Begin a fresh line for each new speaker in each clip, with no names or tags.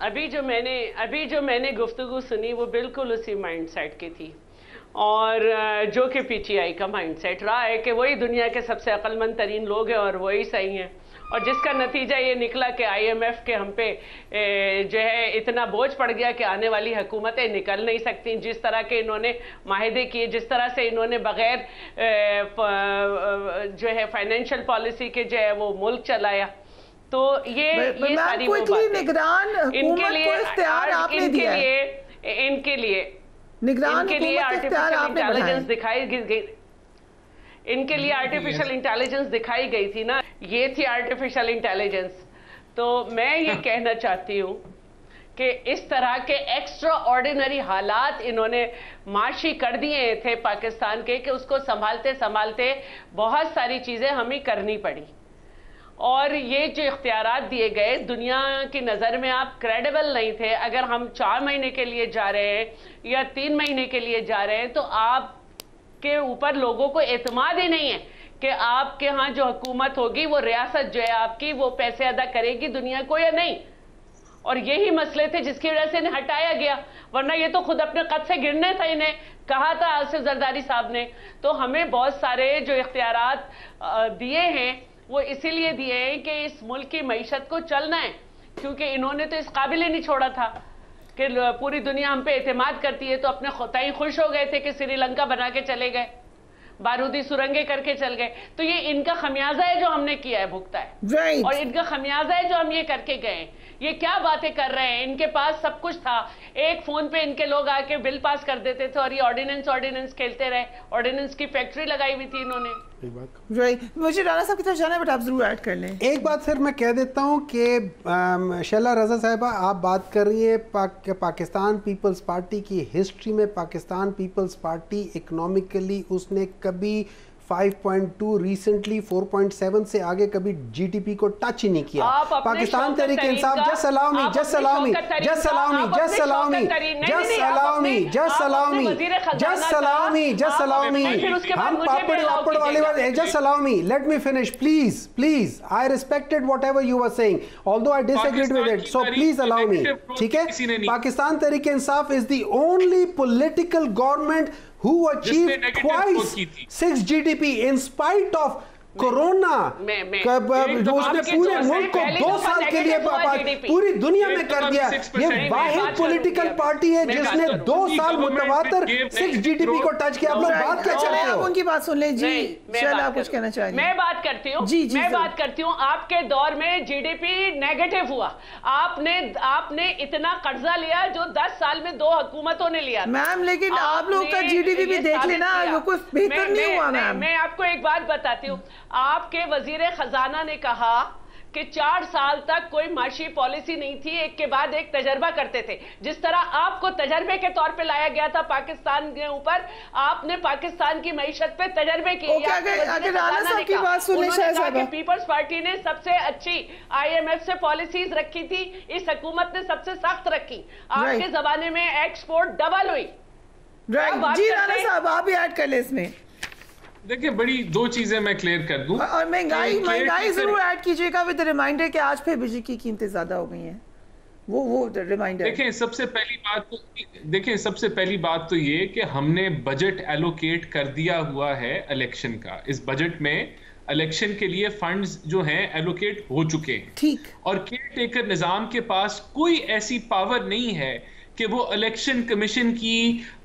अभी जो मैंने गुफ्तगू सुनी वो बिल्कुल उसी माइंडसेट की थी, और जो कि पीटीआई का माइंडसेट रहा है कि वही दुनिया के सबसे अक्लमंद तरीन लोग हैं और वही सही हैं, और जिसका नतीजा ये निकला कि आईएमएफ के हम पे जो है इतना बोझ पड़ गया कि आने वाली हुकूमतें निकल नहीं सकती। जिस तरह के इन्होंने माहिदे किए, जिस तरह से इन्होंने बगैर जो है फाइनेंशियल पॉलिसी के जो है वो मुल्क चलाया, तो ये सारी वो बातें इनके लिए आर्टिफिशियल इंटेलिजेंस दिखाई गई थी ना, ये थी आर्टिफिशियल इंटेलिजेंस। तो मैं ये कहना चाहती हूँ कि इस तरह के एक्स्ट्रा ऑर्डिनरी हालात इन्होंने माशी कर दिए थे पाकिस्तान के, कि उसको संभालते संभालते बहुत सारी चीज़ें हमें करनी पड़ी, और ये जो इख्तियारात दिए गए दुनिया की नज़र में आप क्रेडिबल नहीं थे। अगर हम 4 महीने के लिए जा रहे हैं या 3 महीने के लिए जा रहे हैं, तो आपके ऊपर लोगों को एतमाद ही नहीं है कि आपके यहाँ जो हुकूमत होगी, वो रियासत जो है आपकी, वो पैसे अदा करेगी दुनिया को या नहीं। और यही मसले थे जिसकी वजह से इन्हें हटाया गया, वरना ये तो खुद अपने कद से गिरने था। इन्हें कहा था आसिफ जरदारी साहब ने। तो हमें बहुत सारे जो इख्तियारात दिए हैं वो इसीलिए दिए हैं कि इस मुल्क की मईशत को चलना है, क्योंकि इन्होंने तो इस काबिल ही नहीं छोड़ा था कि पूरी दुनिया हम पे एतमाद करती है, तो अपने खुदाई खुश हो गए थे कि श्रीलंका बना के चले गए, बारूदी सुरंगें करके चल गए। तो ये इनका खमियाजा है जो हमने किया है, भुगता है, और इनका खमियाजा है जो हम ये करके गए। ये क्या बातें कर रहे हैं, इनके पास सब कुछ था, एक फोन पे इनके लोग आके बिल पास कर देते थे, और ये ऑर्डिनेंस खेलते रहे। ऑर्डिनेंस की फैक्ट्री लगाई हुई थी इन्होंने।
मुझे राना साहब की तरफ जाना है, बट आप जरूर ऐड कर लें।
एक बात फिर मैं कह देता हूँ कि शैला रजा साहिबा, आप बात कर रही है पाकिस्तान पीपल्स पार्टी की हिस्ट्री में पाकिस्तान पीपल्स पार्टी इकोनॉमिकली उसने कभी 5.2 रिसेंटली 4.7 से आगे कभी जीडीपी को टच ही नहीं किया। Pakistan Tehreek Insaf just allow me हम पापड़ वापड़ वाले just allow me, let me finish please. I respected whatever you were saying, although I disagreed with it, so please allow me. ठीक है, Pakistan Tehreek Insaf is the only political government who achieved twice 6 GDP in spite of corona. जो उसने पूरे मुल्क को 2 साल के लिए पूरी दुनिया में कर दिया। ये वाहिद पॉलिटिकल पार्टी है जिसने 2 साल मुतवातर 6 GDP को टच किया। आप लोग बात क्या चले हो?
उनकी बात सुन ले जी। चल आप कुछ कहना चाह रही हैं?
मैं बात करती हूँ। आपके दौर में जीडीपी नेगेटिव हुआ। आपने इतना कर्जा लिया जो 10 साल में 2 हुकूमतों ने लिया।
मैम लेकिन आप लोग का जीडीपी भी देख लेना, वो कुछ बेहतर नहीं हुआ। मैम
मैं आपको एक बात बताती हूँ। आपके वजीर खजाना ने कहा कि 4 साल तक कोई माशी पॉलिसी नहीं थी, एक के बाद एक तजर्बा करते थे। जिस तरह आपको तजर्बे के तौर पे लाया गया था पाकिस्तान के ऊपर, आपने पाकिस्तान की मईशत पे तजर्बे किए। पीपल्स पार्टी ने सबसे अच्छी IMF से पॉलिसीज रखी थी, इस हुकूमत ने सबसे सख्त रखी। आपके जमाने में एक्सपोर्ट डबल हुई।
जी राना साहब आप भी ऐड कर ले इसमें।
देखिए, बड़ी 2 चीजें मैं क्लियर कर दूं।
और महंगाई जरूर ऐड कीजिएगा विद रिमाइंडर कि आज फिर बिजली की कीमतें ज्यादा हो गई हैं। वो रिमाइंडर।
देखिए, सबसे पहली बात तो ये कि हमने बजट एलोकेट कर दिया हुआ है इलेक्शन का। इस बजट में इलेक्शन के लिए फंड्स जो हैं एलोकेट हो चुके हैं।
ठीक।
और केयर टेकर निजाम के पास कोई ऐसी पावर नहीं है कि वो इलेक्शन कमीशन की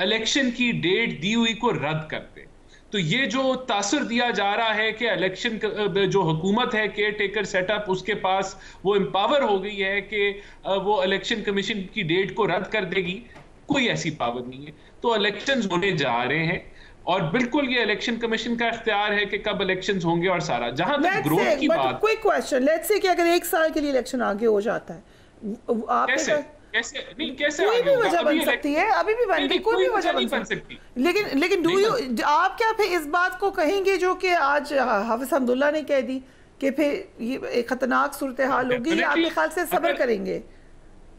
इलेक्शन की डेट दी हुई को रद्द कर दे। तो ये जो तासुर दिया जा रहा है कि इलेक्शन जो हुकूमत है केयर टेकर सेटअप, उसके पास वो एम्पावर हो गई है कि वो इलेक्शन कमीशन की डेट को रद्द कर देगी, कोई ऐसी पावर नहीं है। तो इलेक्शंस होने जा रहे हैं और बिल्कुल ये इलेक्शन कमीशन का इख्तियार है कि कब इलेक्शंस होंगे और सारा। जहां तक ग्रोथ की बात,
क्विक क्वेश्चन, लेट्स से कि अगर 1 साल के लिए इलेक्शन आगे हो जाता है, आप
कैसे
कोई भी वजह बन सकती है, अभी भी कोई भी वजह बन सकती। लेकिन आप क्या फिर इस बात को कहेंगे जो कि आज हाफिज हमदुल्ला ने कह दी कि फिर ये एक खतरनाक सूरत हाल होगी, या आपके ख्याल से सब्र करेंगे?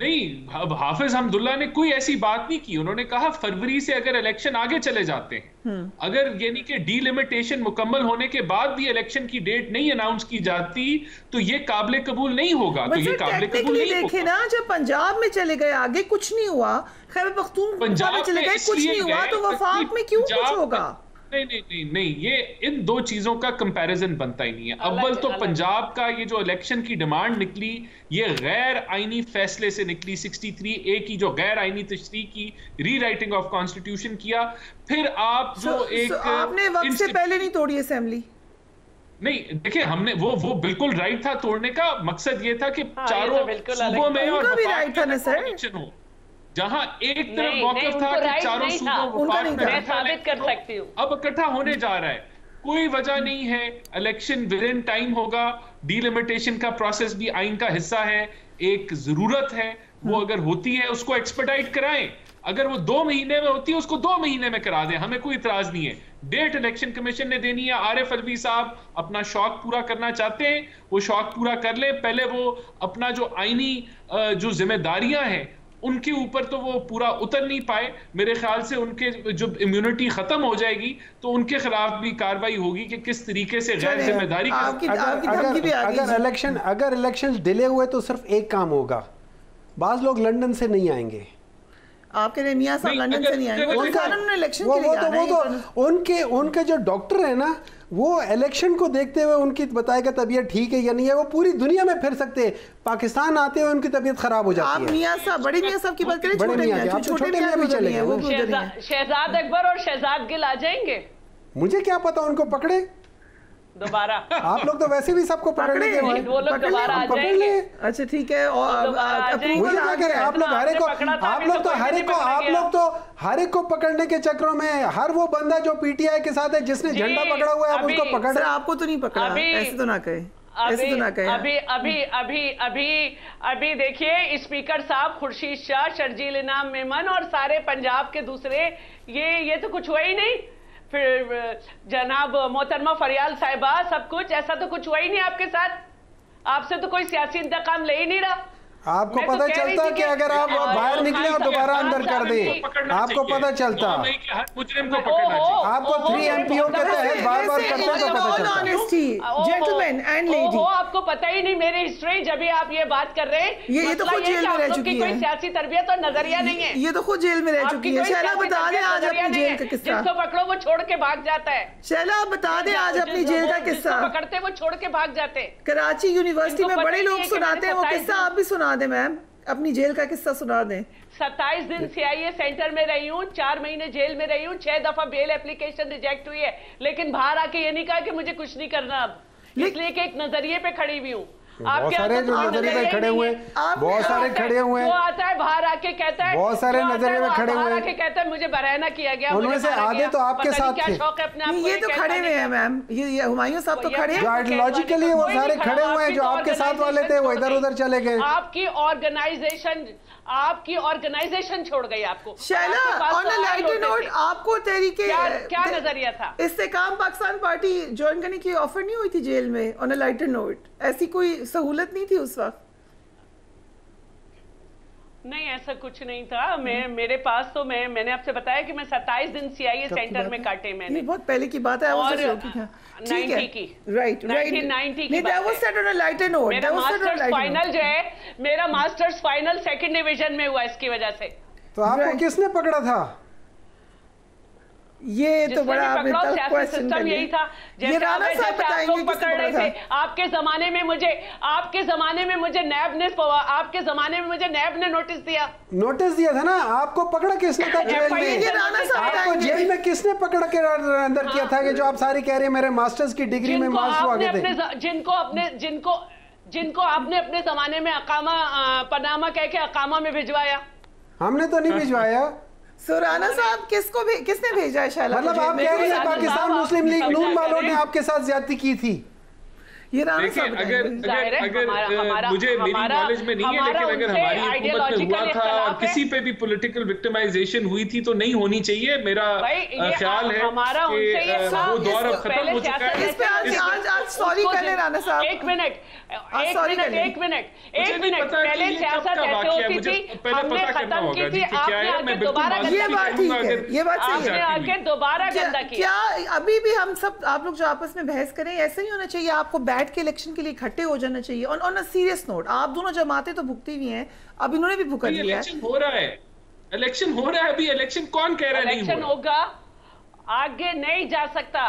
नहीं, अब हाफिज हमदुल्ला ने कोई ऐसी बात नहीं की। उन्होंने कहा फरवरी से अगर इलेक्शन आगे चले जाते हैं, अगर यानी कि डीलिमिटेशन मुकम्मल होने के बाद भी इलेक्शन की डेट नहीं अनाउंस की जाती तो ये काबिल कबूल नहीं होगा। तो ये काबिल कबूल नहीं
देखे ना, जब पंजाब में चले गए आगे कुछ नहीं हुआ, खैबर पख्तूनख्वा में चले गए कुछ नहीं हुआ, तो वफाक में क्यों कुछ होगा?
नहीं, ये इन दो चीजों का कंपैरिजन बनता ही नहीं है। अव्वल तो पंजाब का ये जो इलेक्शन की डिमांड निकली, ये गैर आईनी फैसले से निकली। 63A की जो गैर आईनी तशरीह की, रीराइटिंग ऑफ कॉन्स्टिट्यूशन किया। फिर आप जो
आपने वक्त से पहले नहीं तोड़ी असेंबली।
नहीं, देखिए, हमने वो बिल्कुल राइट था तोड़ने का। मकसद ये था कि चारों सूबों में और
भी राइट था ना सर,
जहां एक तरफ मौक़िफ़ था कि चारों सूबों
मैं साबित कर सकती हूँ।
अब इकट्ठा होने जा रहा है, कोई वजह नहीं है। इलेक्शन विद इन टाइम होगा। डीलिमिटेशन का प्रोसेस भी आइन का हिस्सा है, एक जरूरत है। वो अगर होती है उसको एक्सपर्टाइट कराएं। अगर वो 2 महीने में होती है उसको 2 महीने में करा दें, हमें कोई इतराज नहीं है। डेट इलेक्शन कमीशन ने देनी है। आरिफ अलवी साहब अपना शौक पूरा करना चाहते हैं, वो शौक पूरा कर ले। पहले वो अपना जो आईनी जो जिम्मेदारियां हैं उनके ऊपर तो वो पूरा उतर नहीं पाए। मेरे ख्याल से उनके जब इम्यूनिटी खत्म हो जाएगी तो उनके खिलाफ भी कार्रवाई होगी कि किस तरीके से गैर जिम्मेदारी।
अगर इलेक्शन डिले हुए तो सिर्फ एक काम होगा, बाज लोग लंदन से नहीं आएंगे।
आपके लिए मियां साहब लंदन से नहीं आएंगे,
उनके जो डॉक्टर है ना, वो इलेक्शन को देखते हुए उनकी बताएगा तबीयत ठीक है या नहीं है। वो पूरी दुनिया में फिर सकते हैं, पाकिस्तान आते हुए उनकी तबीयत खराब हो जाती है।
आप मियां साहब, बड़े मियां साहब की बात करें, छोटे मियां भी
चलेंगे। शहजाद अकबर और शहजाद गिल आ जाएंगे।
मुझे क्या पता, उनको पकड़े
दोबारा।
आप लोग तो वैसे भी सबको पकड़ने के
वो लोग दोबारा आ जाएंगे।
अच्छा ठीक है। और
मुझे क्या करें, आप लोग हर एक को पकड़ने के चक्रों में, हर वो बंदा जो पीटीआई के साथ है जिसने झंडा पकड़ा हुआ है, आप उसको पकड़ रहे हैं।
आपको तो नहीं पकड़ा, ऐसे तो ना कहे।
अभी देखिए, स्पीकर साहब खुर्शीद शाह, शर्जील इनाम मेमन और सारे पंजाब के दूसरे, ये तो कुछ हुआ ही नहीं। फिर जनाब मोहतरमा फरियाल साहिबा, सब कुछ ऐसा तो कुछ हुआ ही नहीं आपके साथ। आपसे तो कोई सियासी इंतकाम ले ही नहीं रहा।
आपको पता चलता कि अगर आप बाहर निकले और दोबारा अंदर कर दें, आपको पता चलता। आपको 3 MPO के तहत बार-बार करते तो पता चलता।
जेंटलमैन एंड लेडी,
आपको पता ही नहीं मेरी हिस्ट्री। जब भी आप ये बात कर रहे हैं,
ये तो खुद जेल में रह चुकी है।
कोई सियासी तरबियत और नजरिया नहीं है।
ये तो खुद जेल में रह चुकी है। शैला बता दें आज अपनी जेल का किस्सा।
जिसको पकड़ो वो छोड़ के भाग जाता है।
शैला आप बता दें आज अपनी जेल का किस्सा।
पकड़ते वो छोड़ के भाग जाते।
कराची यूनिवर्सिटी में बड़े लोग सुनाते हैं वो किस्सा, आप भी सुना दें मैम, अपनी जेल का किस्सा सुना दें।
27 दिन CIA सेंटर में रही हूँ, 4 महीने जेल में रही हूँ, 6 दफा बेल एप्लीकेशन रिजेक्ट हुई है, लेकिन बाहर आके ये नहीं कहा कि मुझे कुछ नहीं करना अब, इसलिए कि एक नजरिए पे खड़ी हुई हूँ।
बहुत सारे जो नजरिए पे खड़े हुए, बहुत सारे खड़े हुए,
वो आता है बाहर आके कहता है,
बहुत सारे नजरिए पे खड़े हुए,
आके कहता है मुझे बरहना किया गया,
उनमें से आधे तो आपके साथ थे।
ये तो खड़े हुए हैं मैम, ये हुमायूं साहब तो खड़े हैं।
जो आइडियोलॉजिकली वो सारे खड़े हुए हैं, जो आपके साथ वाले थे वो इधर उधर चले गए।
आपकी ऑर्गेनाइजेशन छोड़ गई आपको।
Shaila, on a lighter note, आपको तहरीके
क्या नजरिया था?
इस्तेकाम पाकिस्तान पार्टी ज्वाइन करने की ऑफर नहीं हुई थी जेल में? ऑन अ लाइटर नोट, ऐसी कोई सहूलत नहीं थी उस वक्त?
नहीं, ऐसा कुछ नहीं था। मेरे पास तो मैंने आपसे बताया कि मैं 27 दिन CIA सेंटर में काटे मैंने।
बहुत पहले की बात है,
और
90 की, राइट 1990 की बात है। लाइटर नोट,
मेरा मास्टर्स फाइनल जो है, मेरा मास्टर्स फाइनल 2nd डिवीजन में हुआ इसकी वजह से।
तो आपको किसने पकड़ा था?
ये तो बड़ा आपने टफ क्वेश्चन कर लिया।
यही था
ये राणा साहब बताएंगे
पकड़ रहे थे। आपके जमाने में मुझे नैब ने नोटिस दिया
था ना। आपको पकड़ा किसने था जेल में?
ये राणा साहब
आपको जेल में किसने पकड़ के अंदर किया था कि जो आप सारी कह रहे हैं मेरे मास्टर्स की डिग्री में मार्क्स आ गए थे?
जिनको आपने अपने जमाने में अकामा पनामा कह के अकामा में भिजवाया।
हमने तो नहीं भिजवाया।
राणा साहब किसने भेजा है? शैला,
मतलब आप कह रही हैं पाकिस्तान मुस्लिम लीग नून वालों ने आपके साथ ज्यादती की थी?
ये
देखिए अगर मुझे मेरी नॉलेज में नहीं है, लेकिन अगर हमारी हुकूमत में हुआ था और किसी पे भी पॉलिटिकल विक्टिमाइजेशन हुई थी तो नहीं होनी चाहिए। मेरा ख्याल है कि वो दौर अब खत्म हो चुका है।
इस पे आज सॉरी कर ले राना साहब।
एक मिनट पहले सियासत ऐसे होती थी, हमने खत्म की थी, आपने आके दोबारा
ये बात ठीक है, ये बात सही है,
आपने आके दोबारा गंदा किया।
क्या अभी भी हम सब आप लोग जो आपस में बहस करें ऐसा ही होना चाहिए? आपको बैठ के इलेक्शन के लिए इकट्ठे हो जाना चाहिए। ऑन अ सीरियस नोट, आप दोनों जमातें तो भुगती हुई हैं, अब इन्होंने भी भुगत लिया है।
इलेक्शन हो रहा है, इलेक्शन हो रहा है अभी। इलेक्शन कौन कह रहा है नहीं
इलेक्शन होगा? आगे नहीं जा सकता,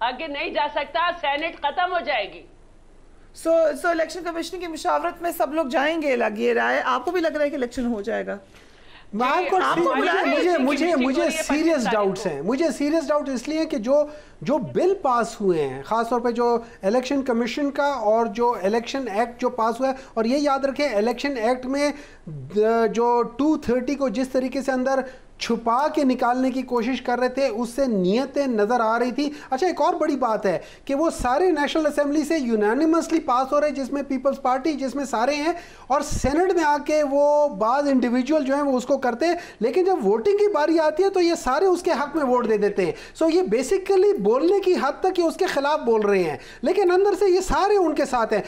आगे नहीं जा सकता, सेनेट खत्म हो जाएगी।
सो इलेक्शन कमीशन की मुशावरत में सब लोग जाएंगे, लग ये रहा है। आपको भी लग रहा है कि इलेक्शन हो जाएगा?
मुझे सीरियस डाउट्स हैं। मुझे सीरियस डाउट इसलिए कि जो बिल पास हुए हैं, खासतौर पे जो इलेक्शन कमीशन का और जो इलेक्शन एक्ट जो पास हुआ है, और ये याद रखें इलेक्शन एक्ट में जो 230 को जिस तरीके से अंदर छुपा के निकालने की कोशिश कर रहे थे, उससे नियतें नजर आ रही थी। अच्छा, एक और बड़ी बात है कि वो सारे नेशनल असेंबली से यूनानिमसली पास हो रहे हैं, जिसमें पीपल्स पार्टी जिसमें सारे हैं, और सेनेट में आके वो बाज इंडिविजुअल जो हैं वो उसको करते हैं, लेकिन जब वोटिंग की बारी आती है तो ये सारे उसके हक में वोट दे देते हैं। सो ये बेसिकली बोलने की हद तक ये उसके खिलाफ बोल रहे हैं, लेकिन अंदर से ये सारे उनके साथ हैं।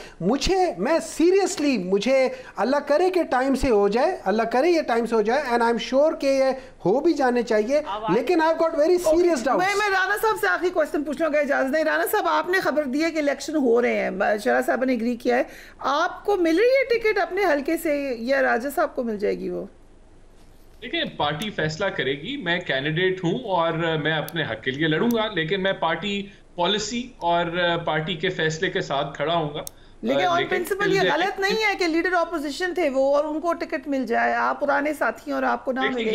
मैं सीरियसली, मुझे अल्लाह करे कि टाइम से हो जाए, अल्लाह करे ये टाइम से हो जाए, एंड आई एम श्योर कि ये हो भी जाने चाहिए, लेकिन I got very serious doubt.
मैं राणा साहब से आखिरी क्वेश्चन पूछने का इजाजत नहीं। राणा साहब, आपने खबर दी है कि इलेक्शन हो रहे हैं, शरा साहब ने एग्री किया है, आपको मिल रही है टिकट अपने हल्के से या राजा साहब को मिल जाएगी? वो
देखिए, पार्टी फैसला करेगी। मैं कैंडिडेट हूं और मैं अपने हक के लिए लड़ूंगा, लेकिन मैं पार्टी पॉलिसी और पार्टी के फैसले के साथ खड़ा हूंगा।
लेकिन ऑन प्रिंसिपल ये गलत नहीं है कि लीडर ऑपोजिशन थे वो और उनको टिकट मिल जाए, आप पुराने साथी और आपको ना मिले।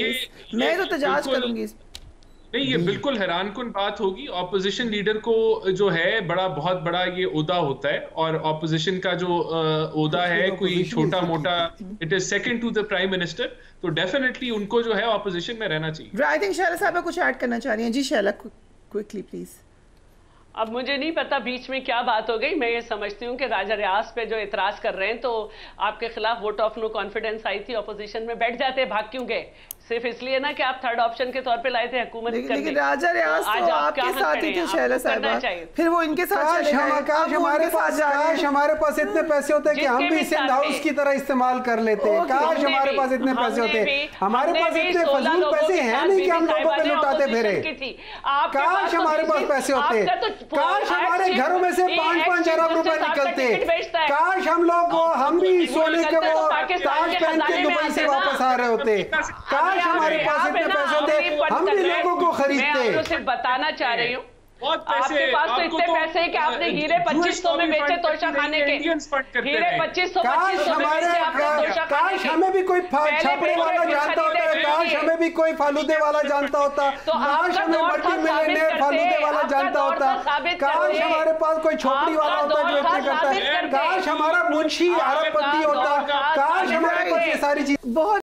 मैं तो तजाज करूंगी।
नहीं, ये बिल्कुल हैरानकुन बात होगी। ऑपोजिशन लीडर को जो है बहुत बड़ा ये ओहदा होता है, और ऑपोजिशन का जो ओहदा है कोई छोटा मोटा, it is second to the prime minister, तो डेफिनेटली उनको जो है ऑपोजिशन में रहना चाहिए।
आई थिंक शैला साहब कुछ ऐड करना चाह रही हैं। जी शैला, क्विकली प्लीज।
अब मुझे नहीं पता बीच में क्या बात हो गई। मैं ये समझती हूँ कि राजा रियाज पे जो इतराज कर रहे हैं, तो आपके खिलाफ वोट ऑफ नो कॉन्फिडेंस आई थी, ऑपोजिशन में बैठ जाते, भाग क्यों गए? सिर्फ इसलिए ना कि आप थर्ड ऑप्शन के तौर पे लाए थे हुकूमत करने।
लेकिन राजा रियाज तो आपके साथ ही थे शैला साहब, फिर वो इनके साथ चले गए।
काश हमारे पास इतने पैसे होते कि हम भी सिंध हाउस की तरह इस्तेमाल कर लेते। काश हमारे पास इतने पैसे होते। हमारे पास इतने फजूल पैसे हैं नहीं कि हम लोगों पे लुटाते फिरे। काश हमारे पास पैसे होते, काश हमारे घरों में से 5-5 अरब रुपए निकलते, काश हम भी सोने के वो ताज पहन के दुबई से वापस आ रहे होते, काश हमारे पास इतने पैसे होते, हम भी लोगों को खरीदते।
मैं सिर्फ बताना चाह रही हूँ, आपके पास तो इतने पैसे हैं कि आपने हीरे 2500 में बेचे तोशा खाने के। हीरे 2500
काश हमें भी कोई छापने वाला जानता होता, काश हमें भी कोई फालूदे वाला जानता होता, काश हमें मल्टी मिलियनेयर फालूदे वाला जानता होता, काश हमारे पास कोई छोकरी वाला होता जो इतने करता है, काश हमारा मुंशी अरबपति होता, काश हमारे पास ये सारी चीज। बहुत